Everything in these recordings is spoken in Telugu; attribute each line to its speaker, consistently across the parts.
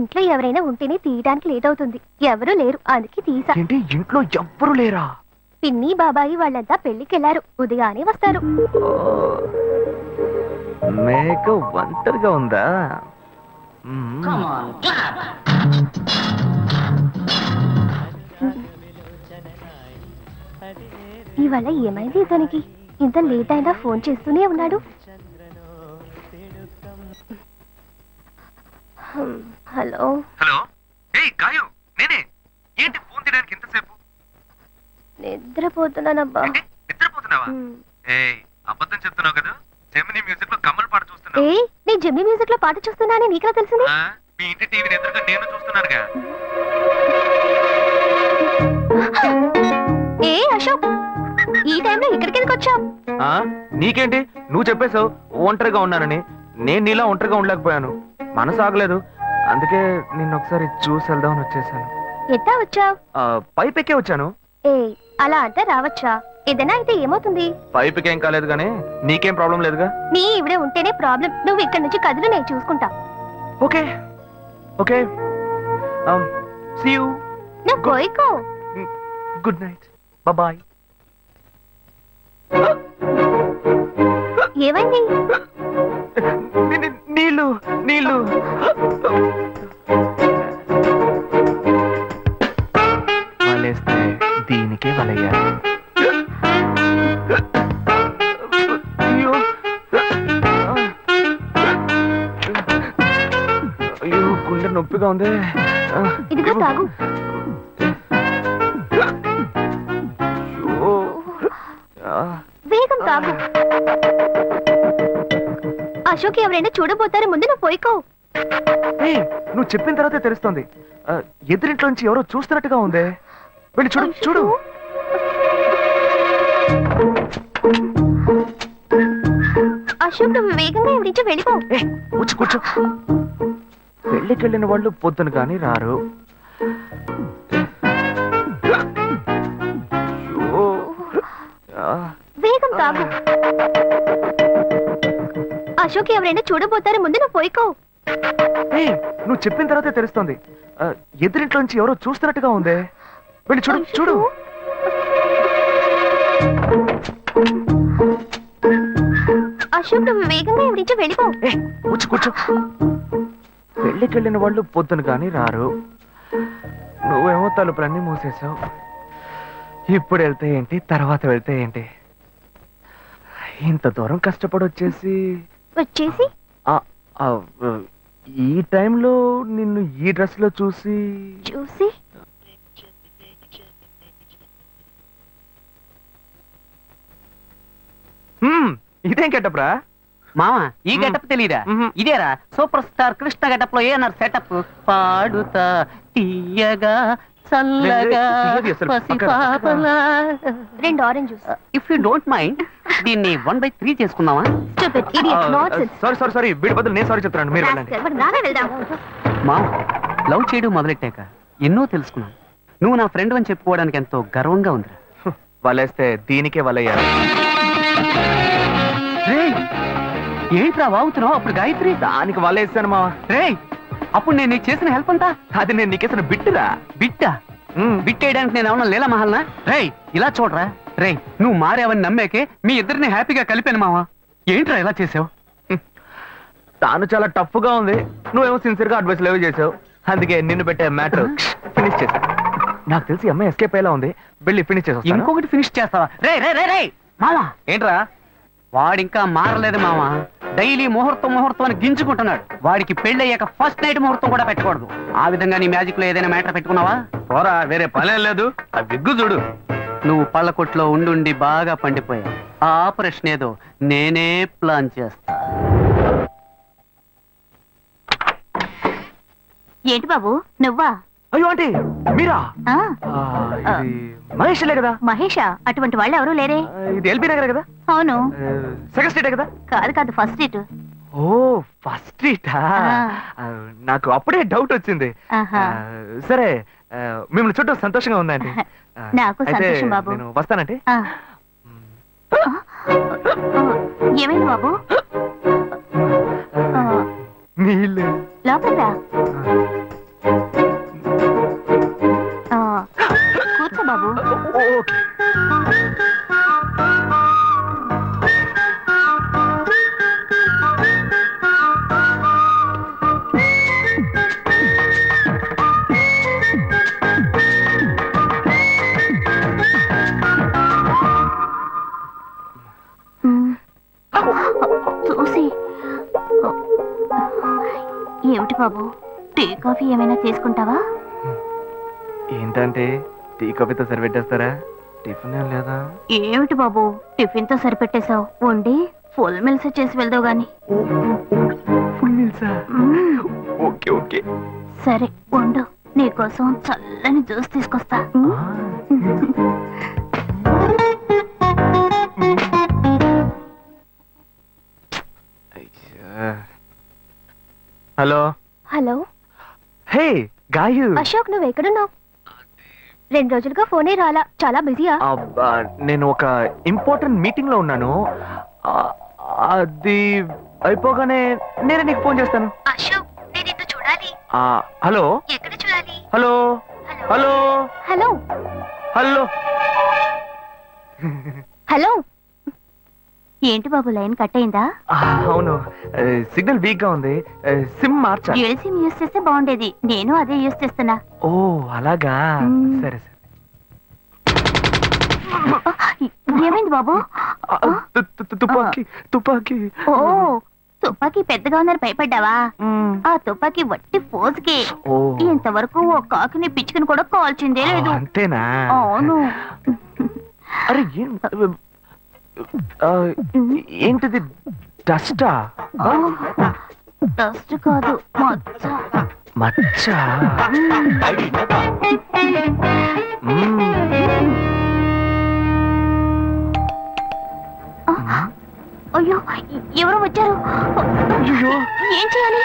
Speaker 1: ఇంట్లో ఎవరైనా ఉంటేనే తీయడానికి లేట్ అవుతుంది. ఎవరూ లేరు, అందుకే తీసా.
Speaker 2: ఏంటి ఇంట్లో ఎవ్వరు లేరా?
Speaker 1: పిన్ని బాబాయి వాళ్ళంతా పెళ్లికెళ్లారు, ఉదయానే వస్తారు.
Speaker 2: మేక ఒంటరిగా ఉందా?
Speaker 1: ఇవాళ ఏమైంది ఇతనికి? ఇంత లేట్ అయినా ఫోన్ చేస్తూనే ఉన్నాడు. హలో
Speaker 2: హలో, ఏయ్ గాయు, నేనే. ఏంటి ఫోన్ తీయడానికి ఇంతసేపు?
Speaker 1: నిద్రపోతున్నానబ్బా.
Speaker 2: నిద్రపోతున్నావా? ఏయ్ అబద్ధం చెప్తున్నావు కదా. జెమినీ మ్యూజిక్ లో కమల్ పాట చూస్తున్నావు.
Speaker 1: ఏ నీ జెమినీ మ్యూజిక్ లో పాట చూస్తున్నానని నీకెలా తెలిసింది?
Speaker 2: మీ ఇంటి టీవీని ఎదురుగా నేను చూస్తున్నానుగా.
Speaker 1: ఏ అశోక్, ఈ టైంలో ఇక్కడికి ఎందుకు వచ్చావు?
Speaker 2: నీకేంటి, నువ్వు చెప్పేశావు ఒంటరిగా ఉన్నానని. నేను నీలా ఒంటరిగా ఉండలేకపోయాను, మనసు ఆగలేదు. అందుకే నిన్ను ఒకసారి చూసి వెళ్దామని వచ్చేసాను.
Speaker 1: ఎట్టా వచ్చావు?
Speaker 2: పైపెక్కే వచ్చాను.
Speaker 1: ఏ అలా అంటే రావచ్చా? ఏదైనా అయితే ఏమవుతుంది?
Speaker 2: పైపుకేం కాలేదు గానీ నీకేం ప్రాబ్లం లేదుగా.
Speaker 1: నీ ఇవిడే ఉంటేనే ప్రాబ్లం. నువ్వు ఇక్కడ నుంచి కదులు, నేను చూసుకుంటా.
Speaker 2: Okay okay, see you.
Speaker 1: నువ్వు కోయికో.
Speaker 2: Good night, bye.
Speaker 1: ఏమైంది?
Speaker 2: నీళ్ళు నీళ్ళు. వలేస్తే దీనికే వలయ్యారు. అయ్యో అయ్యో, గుండె నొప్పిగా ఉంది.
Speaker 1: ఇదిగో తాగు. వేగం తాగు. అశోక్ ఎవరైనా చూడబోతారు, ముందు నువ్వు పోయికో.
Speaker 2: నువ్వు చెప్పిన తర్వాతే తెలుస్తోంది. ఎదురింట్లోంచి ఎవరో చూస్తున్నట్టుగా ఉంది. వెళ్ళి చూడు చూడు.
Speaker 1: అశోక్ నువ్వు వేగంగా ఇవి నుంచి వెళ్ళిపో.
Speaker 2: కూర్చో కూర్చో. పెళ్ళికెళ్ళిన వాళ్ళు పొద్దున కానీ రారు.
Speaker 1: వేగం తాగు. అశోక్ ఎవరైనా చూడబోతారు, ముందు నువ్వు పోయికో.
Speaker 2: నువ్వు చెప్పిన తర్వాతే తెలుస్తోంది. ఎదురింట్లోంచి ఎవరో చూస్తున్నట్టుగా ఉంది. వెళ్ళి చూడు చూడు.
Speaker 1: అశోక్ నువ్వు వేగంగా ఇవి నుంచి వెళ్ళిపో.
Speaker 2: కూర్చో కూర్చో. పెళ్ళికెళ్ళిన వాళ్ళు పొద్దున కానీ రారు. నువ్వేమో తలుపులన్నీ మూసేశావు. ఇప్పుడు వెళ్తే ఏంటి, తర్వాత వెళ్తే ఏంటి? ఇంత దూరం కష్టపడి వచ్చేసి ఈ టైంలో నిన్ను ఈ డ్రెస్ లో చూసి ఇదేం గెటప్ రా
Speaker 3: మామా? ఈ గెటప్ తెలీదా? ఇదేరా సూపర్ స్టార్ కృష్ణ గెటప్ లో ఏనారు సెటప్. పాడుతా తీయగా చల్లగా పసిపాపలా.
Speaker 1: 2 orange juice.
Speaker 3: If you don't mind దీన్ని 1/3 చేసుకుందామా?
Speaker 2: సారీ, వీడి బదులు నేను సారీ చెప్తాను. మీరు వెళ్ళండి.
Speaker 3: మామ, లవ్ చేయడం మొదలెట్టాక ఎన్నో తెలుసుకున్నాను. నువ్వు నా ఫ్రెండ్ అని చెప్పుకోవడానికి ఎంతో గర్వంగా ఉందిరా.
Speaker 2: వలేస్తే దీనికే వలయ్యారు.
Speaker 3: ఏంట్రా వాగుతున్నావు? అప్పుడు గాయత్రి
Speaker 2: దానికి వలేసాను మా.
Speaker 3: అప్పుడు నేను నీకు చేసిన హెల్ప్ అంతా
Speaker 2: అది నేను నీకేసిన బిట్టురా.
Speaker 3: బిట్టా? బిట్టేయడానికి నేను ఏమన్నా లీలా మహల్నా? ఇలా చూడరా నువ్వు మారేవని నమ్మేకే మీ ఇద్దరిని హ్యాపీగా కలిపాను మావా. ఏంట్రా ఇలా చేసావు?
Speaker 2: తాను చాలా టఫ్ గా ఉంది, నువ్వేమో సిన్సియర్ గా అడ్వైస్ లేవు చేసావు. అందుకే నిన్ను పెట్టే మ్యాటర్ ఫినిష్ చేసా. నాకు తెలిసి అమ్మాయి ఎస్కేప్ అయ్యేలా ఉంది, వెళ్ళి ఫినిష్ చేసా.
Speaker 3: ఇంకొకటి ఫినిష్ చేస్తావా? మావా
Speaker 2: ఏంట్రా?
Speaker 3: వాడింకా మారలేదు మావా. డైలీ ముహూర్తం అని గింజుకుంటున్నాడు. వాడికి పెళ్ళయ్యాక ఫస్ట్ నైట్ ముహూర్తం కూడా పెట్టకూడదు. ఆ విధంగా నీ మ్యాజిక్ లో ఏదైనా మ్యాటర్ పెట్టుకున్నావా?
Speaker 2: పోరా, వేరే పనే లేదు. ఆ విగ్గు చూడు.
Speaker 3: నువ్వు పళ్ళ కొట్లో ఉండి బాగా పండిపోయావు. ఆ ఆపరేషన్ ఏదో నేనే ప్లాన్ చేస్తా.
Speaker 1: ఏంటి బాబు నువ్వా?
Speaker 2: అయ్యో ఆంటీ, మీరా? మహేష్లే కదా?
Speaker 1: మహేషా? అటువంటి వాళ్ళు ఎవరూ లేరే.
Speaker 2: ఇది ఎల్బీ నగర్ కదా?
Speaker 1: అవును.
Speaker 2: సెకండ్ స్ట్రీట్ కదా?
Speaker 1: కాదు, ఫస్ట్ స్ట్రీట్.
Speaker 2: ఓ, ఫస్ట్ స్ట్రీటా? నాకు అప్పుడే డౌట్ వచ్చింది. సరే, మిమ్మల్ని చూడటం సంతోషంగా ఉందండి.
Speaker 1: నాకు సంతోషం బాబు.
Speaker 2: నేను వస్తానంటే.
Speaker 1: ఏమైంది బాబు?
Speaker 2: నీళ్ళు
Speaker 1: లోపల ఏమిటి బాబు, టీ కాఫీ ఏమైనా తీసుకుంటావా?
Speaker 2: ఏంటంటే టీ కాఫీతో సరిపెట్టేస్తారా? టిఫిన్ ఏం లేదా?
Speaker 1: ఏమిటి బాబు, టిఫిన్ తో సరిపెట్టేశావు, వండి ఫుల్ మిల్స్ చేసి వెళ్దావు గాని.
Speaker 2: ఫుల్ మీల్సా?
Speaker 1: మ్మ్.
Speaker 2: Okay okay.
Speaker 1: సరే వండు, నీకోసం చల్లని జ్యూస్ తీసుకొస్తా.
Speaker 2: Hello.
Speaker 1: Hello
Speaker 2: hey Gayu.
Speaker 1: Ashok, నువ్వు ఎక్కడున్నావు? 2 రోజులుగా ఫోనే రాలా, చాలా బిజీయా?
Speaker 2: నేను ఒక ఇంపార్టెంట్ మీటింగ్ లో ఉన్నాను. ఆ, అది అయిపోగానే నేనే నీకు ఫోన్ చేస్తాను.
Speaker 1: అశోక్, నేను నిన్ను చూడాలి.
Speaker 2: హలో.
Speaker 1: ఎక్కడ చూడాలి?
Speaker 2: Hello hello
Speaker 1: hello
Speaker 2: hello.
Speaker 1: Hello. ఏంటి బాబు, లైన్ కట్ అయిందా?
Speaker 2: అవును, సిగ్నల్ వీక్ గా ఉంది. సిమ్ మార్చా.
Speaker 1: డ్యూయల్ సిమ్ యూస్ చేస్తే బాగుండేది, నేను అదే యూస్ చేస్తున్నా.
Speaker 2: ఓ అలాగా.
Speaker 1: మ్మ్.
Speaker 2: సరే సరే.
Speaker 1: ఏమైంది బాబు?
Speaker 2: తుపాకీ తుపాకీ.
Speaker 1: ఓ, తుపాకీ పెద్దగా ఉందని భయపడ్డావా?
Speaker 2: మ్మ్.
Speaker 1: ఆ తుపాకీ వట్టి ఫోజుకే.
Speaker 2: ఓ
Speaker 1: ఇంతవరకు ఓ కాకిని పిచ్చుకుని కూడా కాల్చిందే లేదు.
Speaker 2: అంతేనా?
Speaker 1: అవును.
Speaker 2: అరే ఏంటిది, డస్టా?
Speaker 1: డస్ట్ కాదు, మచ్చ.
Speaker 2: మచ్చ. మ్మ్.
Speaker 1: అయ్యో, ఎవరో వచ్చారు.
Speaker 2: అయ్యో.
Speaker 1: ఏం చేయాలి?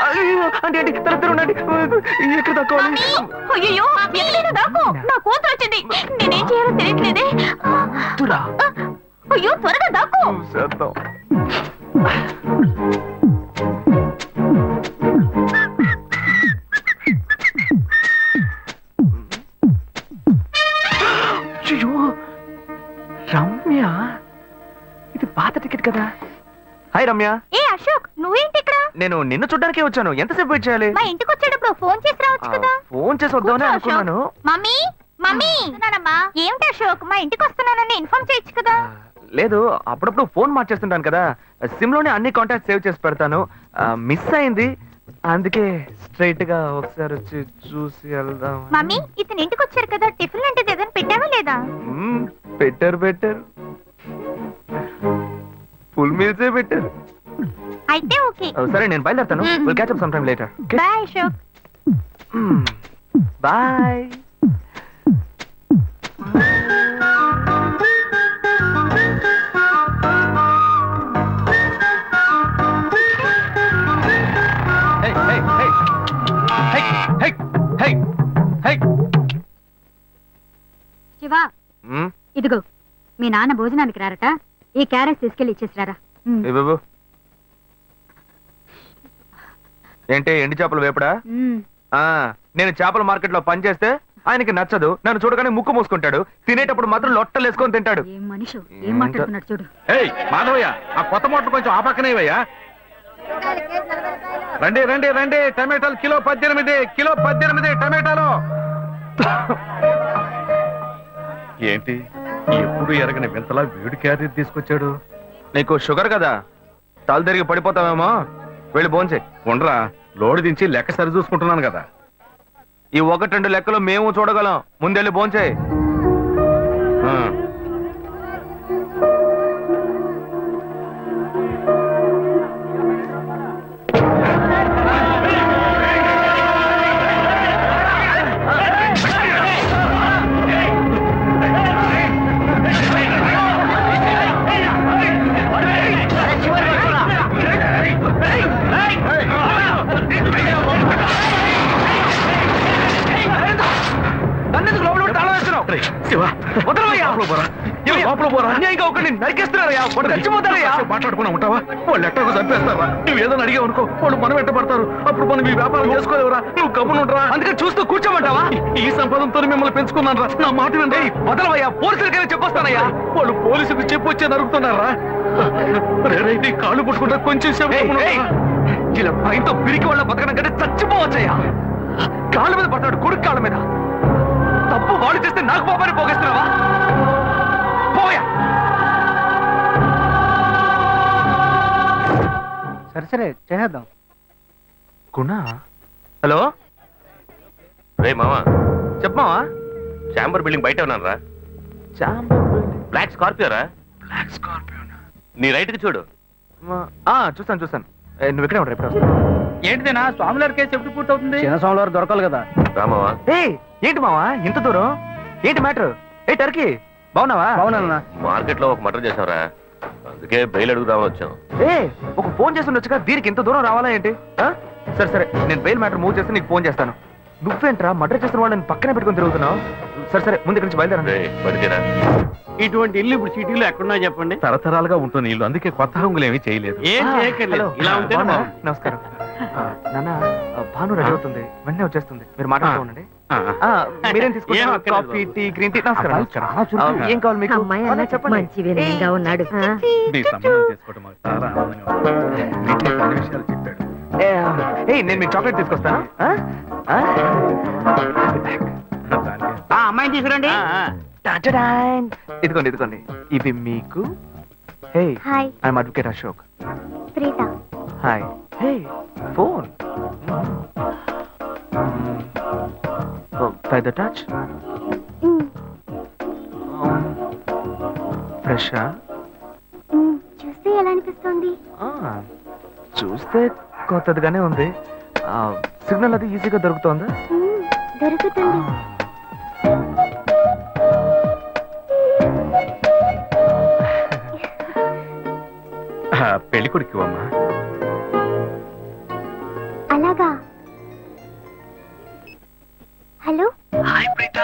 Speaker 2: అయ్యో, అంటే తరతర ఉండండి. ఎక్కడ తక్కువాలి?
Speaker 1: అయ్యో, ఎక్కడైనా దాక్కో, నా కూతురు వచ్చింది. నేనేం చేయాలో తెలియట్లేదే.
Speaker 2: తురా.
Speaker 1: అయ్యో, త్వరగా దాక్కో.
Speaker 2: చేద్దాం. అయ్యో, రమ్య, ఇది పాత టికెట్ కదా. హాయ్ రమ్య.
Speaker 1: ఏ అశోక్, నువ్వేంటి ఇక్కడ?
Speaker 2: నేను నిన్ను చూడ్డానికే వచ్చాను. ఎంతసేపు వెయిట్ చేయాలి?
Speaker 1: మా ఇంటికి వచ్చేటప్పుడు ఫోన్ చేసి రావచ్చు కదా.
Speaker 2: ఫోన్ చేసి వద్దామని
Speaker 1: కూర్చో,
Speaker 2: అనుకున్నాను.
Speaker 1: Mummy mummy. ఏమిటి అశోక్, మా ఇంటికి వస్తున్నానని ఇన్ఫార్మ్ చేయొచ్చు కదా.
Speaker 2: లేదు, అప్పుడప్పుడు ఫోన్ మార్చేస్తుంటాను కదా, సిమ్ లోనే అన్ని కాంటాక్ట్ సేవ్ చేసి పెడతాను. మిస్ అయింది, అందుకే స్ట్రైట్ గా ఒకసారి వచ్చి చూసి వెళ్దాం.
Speaker 1: మమ్మీ, ఇతను ఇంటికి వచ్చారు కదా, టిఫిన్ లాంటిది ఏదైనా పెట్టావా లేదా?
Speaker 2: బెటర్ బెటర్, ఫుల్ మీల్సే బెటర్.
Speaker 1: అయితే ఓకే.
Speaker 2: సరే, నేను బయలుదేరుతాను.
Speaker 1: Hmm.
Speaker 2: Will catch up some time later.
Speaker 1: Bye Ashok.
Speaker 2: Bye.
Speaker 4: Shiva, ఇదిగో మీ నాన్న భోజనానికి రారట, ఈ క్యారెట్ తీసుకెళ్లి ఇచ్చేసిరారా.
Speaker 2: ఏ బాబు, ఏంటి ఎండి చేపలు వేపడా? నేను చేపల మార్కెట్ లో పనిచేస్తే ఆయనకి నచ్చదు, నన్ను చూడగానే ముక్కు మూసుకుంటాడు, తినేటప్పుడు మాత్రం లొట్టలు వేసుకొని తింటాడు.
Speaker 4: ఏం మనిషి, ఏం మాట్లాడుతున్నాడు చూడు.
Speaker 5: ఏయ్ మాధవయ్య, ఆ కొత్త మోటార్ కొంచెం ఆ పక్కనేవయ్యా. రండి రండి రండి, టమాటాలు కిలో 18, కిలో 18 టమాటాలు. ఏంటి ఎప్పుడు ఎరగని వింతలా వేడి క్యారెట్ తీసుకొచ్చాడు?
Speaker 2: నీకు షుగర్ కదా, తల తిరిగి పడిపోతావేమో, వెళ్ళి భోంచే.
Speaker 5: ఉండరా, లోడు దించి లెక్క సరి చూసుకుంటున్నాను కదా.
Speaker 2: ఈ 1-2 లెక్కలు మేము చూడగలం, ముందెళ్ళి భోంచే. నన్నెందుకు లోపల పెట్టి తాళం వేస్తున్నావు?
Speaker 5: శివ,
Speaker 2: వదలవయ్యా.
Speaker 5: లోపల పోరా.
Speaker 2: అన్యాయంగా ఒకరిని నరికేస్తున్నారయ్యా, వాడు చచ్చిపోతారయ్యా.
Speaker 5: మాట్లాడుకున్నా ఉంటావా? వాళ్ళు ఎట్టకు చంపేస్తారా? నువ్వు ఏదో అడిగావు అనుకో, వాళ్ళు మనం ఎట్టబడతారు. అప్పుడు మనం ఈ వ్యాపారం చేసుకోలేవురా. నువ్వు కబునుంటరా,
Speaker 2: అందుకని చూస్తూ కూర్చోమంటావా?
Speaker 5: ఈ సంపదంతో మిమ్మల్ని పెంచుకున్నాను రా. నా మాట వినండి.
Speaker 2: వదలవయ్యా, పోలీసులకైనా చెప్పొస్తానయ్యా.
Speaker 5: వాళ్ళు పోలీసులకు చెప్పొచ్చే నరుగుతున్నారా? నీ కాళ్ళు పుట్టుకుంటా కొంచెం సేపు గమ్మున
Speaker 2: ఏయ్,
Speaker 5: ఉండరా?
Speaker 2: ఇలా భయంతో పిరికి వాళ్ళ బతకడం కంటే చచ్చిపోవచ్చయ్యా. కాళ్ళ మీద పడతాడు, కొడుకు కాళ్ళ మీద. తప్పు వాడు చేస్తే నాకు పాపాన్ని పోగేస్తున్నావా? పోయా.
Speaker 3: సరే చేద్దాం.
Speaker 2: గుణ హలో
Speaker 6: రే మామా,
Speaker 2: చెప్పమావా
Speaker 6: చాంబర్ బిల్డింగ్ బయట ఉన్నాను రా. బ్లాక్ స్కార్పియో రా. నీ రైట్ కి చూడు.
Speaker 2: చూస్తాను నువ్వు ఇక్కడే ఉంటావు, ఎప్పుడు వస్తావు?
Speaker 3: ఏంటిదేనా స్వామివారి కేసు ఎప్పుడు పూర్తవుతుంది? చిన్న స్వామివారు దొరకాలి కదా.
Speaker 6: రామావా,
Speaker 2: ఏంటి మావా ఇంత దూరం? ఏంటి మ్యాటర్? టర్కీ బాగున్నావా?
Speaker 3: బాగున్నా.
Speaker 6: మార్కెట్ లో ఒక మర్డర్ చేసావురా, అందుకే బెయిల్ అడుగుదామని వచ్చాం.
Speaker 2: ఒక ఫోన్ చేసి ఉండొచ్చుగా, దీనికి ఇంత దూరం రావాలా ఏంటి? సరే నేను బెయిల్ మ్యాటర్ మూవ్ చేస్తే నీకు ఫోన్ చేస్తాను. నువ్వేంట్రా మర్డర్ చేసిన వాళ్ళని పక్కనే పెట్టుకుని తిరుగుతున్నావు? సరే ముందు ఇక్కడి నుంచి బయలుదేరండి.
Speaker 6: పడితేరా
Speaker 7: ఇటువంటి ఇల్లు ఇప్పుడు సిటీలో ఎక్కడున్నా చెప్పండి.
Speaker 5: తరతరాలుగా ఉంటుంది ఇల్లు, అందుకే కొత్త హంగులు ఏమీ చేయలేదు.
Speaker 7: ఏం చేయక్కర్లేదు, ఇలా ఉంటే
Speaker 2: నమస్కారం నాన్న. భాను రెడీ అవుతుంది, వెంటనే వచ్చేస్తుంది, మీరు మాట్లాడుతూ ఉండండి. మీరేం తీసుకుంటారు? Coffee, tea, green tea? నమస్కారం. ఏం కావాలి మీకు? చెప్పండి.
Speaker 4: మంచి వినయంగా ఉన్నాడు.
Speaker 5: నీ సంబంధం చేసుకోవడం మాకు చాలా ఆనందంగా ఉంది. వీటిని కొన్ని విషయాలు చెప్పాడు.
Speaker 2: నేను మీకు చాక్లెట్ తీసుకొస్తాను.
Speaker 3: అమ్మాయిని తీసుకురండి.
Speaker 2: ఇదిగోండి ఇవి మీకు.
Speaker 1: Hi,
Speaker 2: I'm advocate Ashok.
Speaker 1: Preetha.
Speaker 2: Hi. Phone by the touch. ఫ్రెషా?
Speaker 1: చూస్తే ఎలా అనిపిస్తుంది?
Speaker 2: చూస్తే కొత్తదిగానే ఉంది. సిగ్నల్ అది ఈజీగా దొరుకుతోందా?
Speaker 1: దొరుకుతుంది.
Speaker 5: పెళ్లి కొడుకు అమ్మా.
Speaker 1: అలాగా. Hello,
Speaker 2: hi Preetha.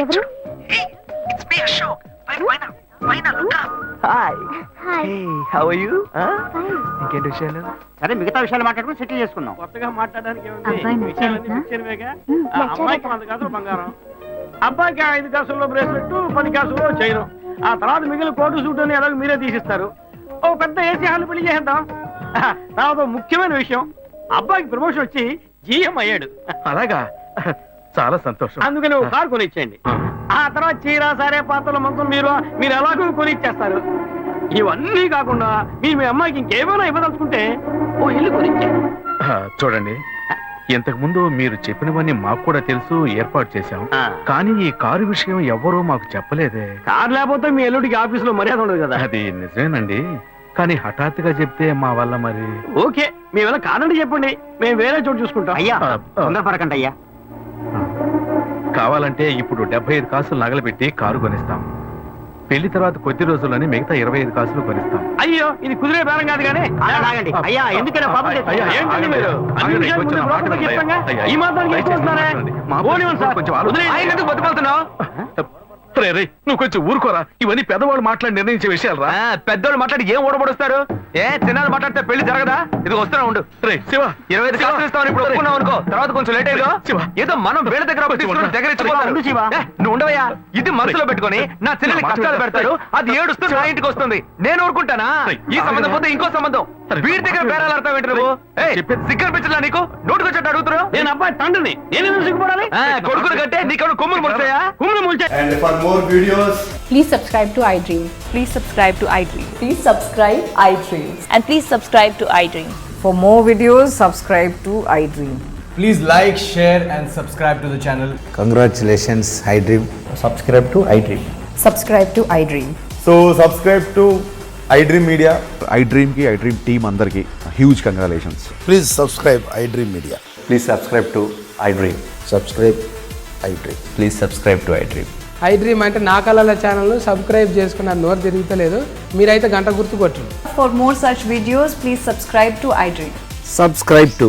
Speaker 1: ఎవరు?
Speaker 2: Hi.
Speaker 1: Hi.
Speaker 2: How are you?
Speaker 1: Fine.
Speaker 2: ఇంకేంటి విషయాలు?
Speaker 3: సరే మిగతా విషయాలు మాట్లాడుకుని సెటిల్ చేసుకుందాం.
Speaker 7: కొత్తగా మాట్లాడడానికి
Speaker 4: అబ్బాయి
Speaker 7: విషయాలన్నీ
Speaker 4: నచ్చాడా?
Speaker 7: ముఖ్యమేగా.
Speaker 1: నచ్చాడట.
Speaker 7: అమ్మాయికి 100 కాసులు బంగారం, అబ్బాయికి 5 కాసుల్లో బ్రేస్లెట్, 10 కాసుల్లో చైన్. ఆ తర్వాత మిగిలిన కోటు సూట్ అని ఎలాగో మీరే తీసిస్తారు. ఓ పెద్ద ఏసీ హాల్ పెళ్లి చేద్దాం. తర్వాత ముఖ్యమైన విషయం, అబ్బాయికి ప్రమోషన్ వచ్చి జీఎం అయ్యాడు.
Speaker 5: అలాగా, చాలా సంతోషం.
Speaker 7: అందుకని ఒక కారు కొనిచ్చేయండి. ఆ తర్వాత చీర, సారే, పాత్రల మొత్తం మీరు ఎలాగో కొనిచ్చేస్తారు. ఇవన్నీ కాకుండా మీరు మీ అమ్మాయికి ఇంకేమైనా ఇవ్వదలుచుకుంటే ఓ ఇల్లు కొనిచ్చేయండి.
Speaker 5: చూడండి, ఇంతకు ముందు మీరు చెప్పినవన్నీ మాకు కూడా తెలుసు, ఏర్పాటు చేశాం. కానీ ఈ కారు విషయం ఎవ్వరూ మాకు చెప్పలేదే.
Speaker 7: కారు లేకపోతే మీ ఎల్లుడికి ఆఫీసులో మర్యాద ఉండదు కదా.
Speaker 5: అది నిజమేనండి, కానీ హఠాత్తుగా చెప్తే మా వల్ల మరి.
Speaker 7: ఓకే, మీ వల్ల కాదండి చెప్పండి, మేము వేరే చోటు చూసుకుంటాం.
Speaker 3: అయ్యా తొందరపడకండి అయ్యా.
Speaker 5: కావాలంటే ఇప్పుడు 75 కాసులు నగలబెట్టి కారు కొనిస్తాం. పెళ్లి తర్వాత కొద్ది రోజుల్లోనే మిగతా 25 కాసులు కొనిస్తాం.
Speaker 7: అయ్యో, ఇది కుదిరే బేరం కాదు కానీ.
Speaker 3: ఆగండి అయ్యా, ఎందుకైనా పాపం
Speaker 5: అయ్యా,
Speaker 7: ఏంటండి మీరు? అన్ని
Speaker 5: ఆగండి,
Speaker 7: విషయాలు
Speaker 5: కొంచెం
Speaker 7: ముందు
Speaker 5: మాట
Speaker 7: బ్రోకర్కి
Speaker 5: వినండి.
Speaker 7: చెప్తాంగా?
Speaker 5: అయ్యా,
Speaker 7: ఈ మాత్రానికి
Speaker 5: దయచేసి
Speaker 7: ఎక్కువస్తున్నారే?
Speaker 5: మాట్లాడండి. మా
Speaker 7: పోనివ్వండి సార్.
Speaker 5: కొంచెం ఆలోచించండి.
Speaker 7: వదిలేయండి.
Speaker 2: ఆయన ఎందుకు బతుకుతున్నావు?
Speaker 5: రే, నువ్వు కొంచెం ఊరుకోరా. ఇవన్నీ పెద్దవాళ్ళు మాట్లాడి నిర్ణయించే విషయాలు రా.
Speaker 2: పెద్దోళ్ళు మాట్లాడి ఏం ఓడబడుస్తారు? చిన్నాళ్ళు మాట్లాడితే పెళ్లి జరగదా? ఇది వస్తున్నా ఉండు.
Speaker 5: రే శివ,
Speaker 2: 25 కాసులు ఇస్తామని ఇప్పుడు ఒప్పుకున్నావు అనుకో, తర్వాత కొంచెం లేట్ అయ్యో.
Speaker 5: శివ.
Speaker 2: ఏదో మనం వేళ దగ్గర అప్పు తీసుకుని దగ్గర ఇచ్చిపోతారు.
Speaker 3: ఉండు శివ.
Speaker 2: నువ్వు ఉండవయ్యా. ఇది మనసులో పెట్టుకొని నా చెల్లెలి కష్టాలు పెడతారు, అది ఏడుస్తూ నా ఇంటికి వస్తుంది. నేను ఊరుకుంటానా? ఈ సంబంధం పోతే ఇంకో సంబంధం. వీడి దగ్గర బేరాలు ఆడతావు ఏంటి నువ్వు? సిగ్గర్ పిచ్చలా నీకు? నోటుకు వచ్చేట్టు అడుగుతున్నావు.
Speaker 7: నేను అబ్బాయి తండ్రిని, నేను ఎందుకు సిగ్గుపడాలి?
Speaker 2: కొడుకులు కంటే నీకు కొమ్ములు ముడతాయా?
Speaker 7: కుమ్ములు ముల్చే.
Speaker 8: And for more videos,
Speaker 9: Please subscribe to iDream.
Speaker 10: Please subscribe to iDream.
Speaker 9: Please subscribe iDream.
Speaker 10: And please subscribe to iDream.
Speaker 9: For more videos, subscribe to iDream.
Speaker 8: please like, share, and subscribe to the channel.
Speaker 11: Congratulations, iDream.
Speaker 8: Subscribe to iDream.
Speaker 9: Subscribe to iDream.
Speaker 8: So subscribe to iDream Media.
Speaker 11: iDream ki iDream team andarki huge congratulations.
Speaker 12: Please subscribe iDream Media.
Speaker 11: Please subscribe to iDream.
Speaker 12: Subscribe iDream.
Speaker 11: Please subscribe to iDream.
Speaker 13: iDream అంటే నా కళల ఛానల్ సబ్స్క్రైబ్ చేసుకున్న నోరు తిరుగుతలేదు, మీరైతే గంట గుర్తు కొట్టండి.
Speaker 10: For more such videos, please subscribe to iDream.
Speaker 12: Subscribe to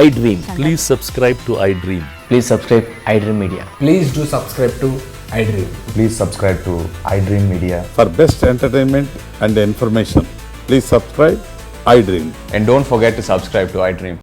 Speaker 12: iDream.
Speaker 6: Please subscribe to iDream.
Speaker 12: Please subscribe iDream Media.
Speaker 8: Please do subscribe to iDream.
Speaker 11: Please subscribe to iDream Media.
Speaker 12: For best entertainment and information, please subscribe iDream.
Speaker 11: And don't forget to subscribe to iDream.